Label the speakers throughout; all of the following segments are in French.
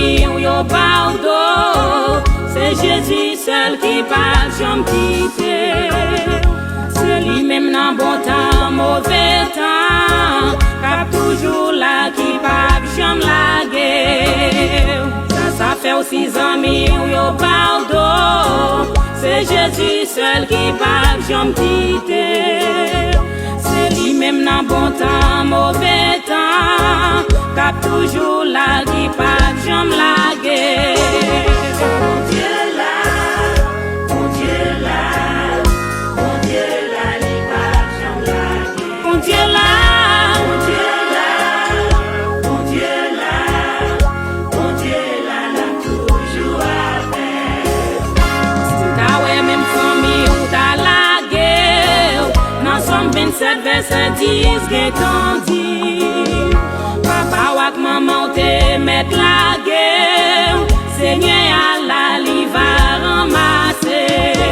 Speaker 1: amis yo pardon. C'est Jésus seul qui pas jamais quitté. C'est lui-même dans bon temps, mauvais temps, cap toujours là qui pas jamais lagué. Ça fait aussi amis yo pardon. C'est Jésus seul qui pas jamais quitté. C'est lui-même dans bon temps, mauvais temps, cap toujours là qui pas jamais lagué. Verset 10 qui t'en dit papa ou maman te mettre la guerre, Seigneur Allah li va ramasser.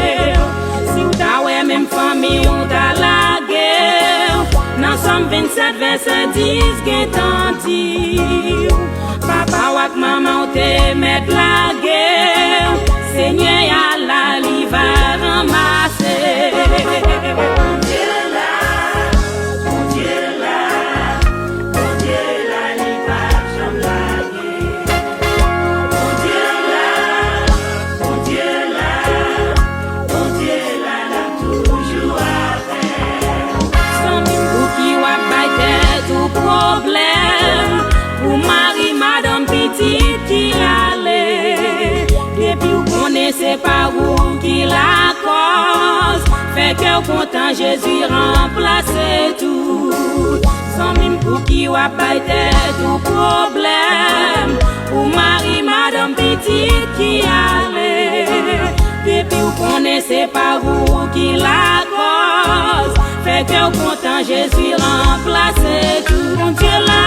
Speaker 1: Si ou ta ouais même famille ou ta la guerre, dans Somme 27 verset 10 qui t'en dit papa ou maman te mettre la guerre, Seigneur Allah li va ramasser. Pour Marie, madame petite qui allait. Depuis vous connaissez pas où qui la cause. Fait que content Jésus remplace tout. Sans même pour qui ou pas tout problème. Pour Marie, madame petite qui allait. Depuis vous connaissez pas où qui la cause. Fait que content Jésus remplace tout. Mon Dieu là,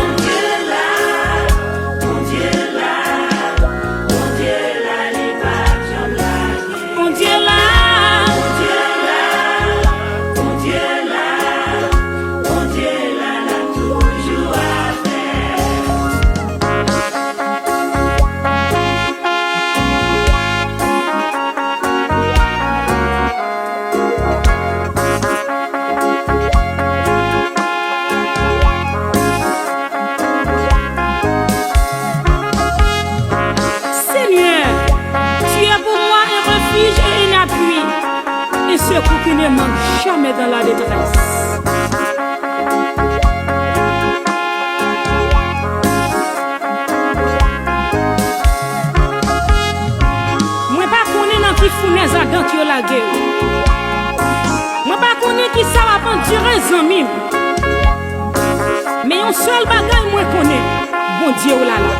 Speaker 1: mon Dieu là, mon Dieu là, mon Dieu là, les papes j'aime la. Mon Dieu là, mon Dieu là, mon Dieu là, mon Dieu là, l'a toujours à et secours qui ne manque jamais dans la détresse. Moi pas connais dans qui fournaise à dents qui la guerre. Moi pas connais qui ça va prendre tirer amis. Mais un seul bagage moi connais, bon Dieu oh là là.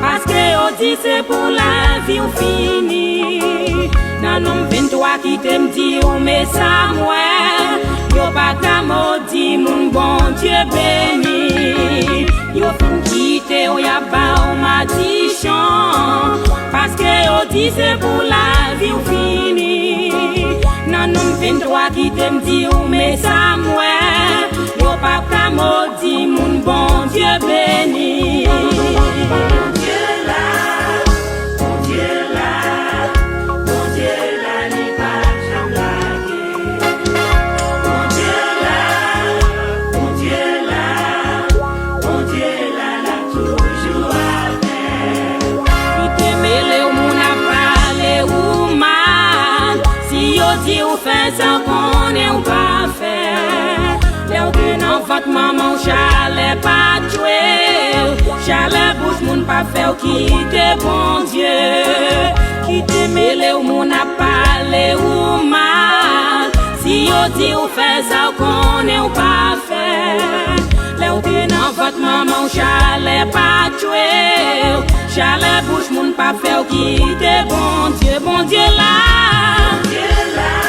Speaker 1: Parce que on dit c'est pour la vie ou fini. Nan nom 23 qui t'aime dit ou mais ça moi. Yo pas qu'à maudit mon bon Dieu béni. Yo fin quitter ou y'a pas ou matichon. Parce que on dit c'est pour la vie ou fini. Nan nom 23 qui t'aime dit ou mais ça moi. Yo pas qu'à maudit mon bon Dieu béni. Mon Dieu là, mon Dieu là, mon Dieu là, les papes j'aime la. Mon Dieu là, mon Dieu là, mon Dieu là, l'a toujours à faire. Il te mêle au monde à parler ou mal. Si yo dit ou fait ça qu'on est ou pas faire. Là où que dans votre maman chalet pas jouer. Chalet bouche moun pas faire quitter bon Dieu. Qui te mêle ou moun a parler ou mal. Si yo dit ou fait ça qu'on est ou pas faire. Là où que dans votre maman chalet pas jouer. Chalet bouche moun pas faire quitter bon Dieu là. Bon Dieu là.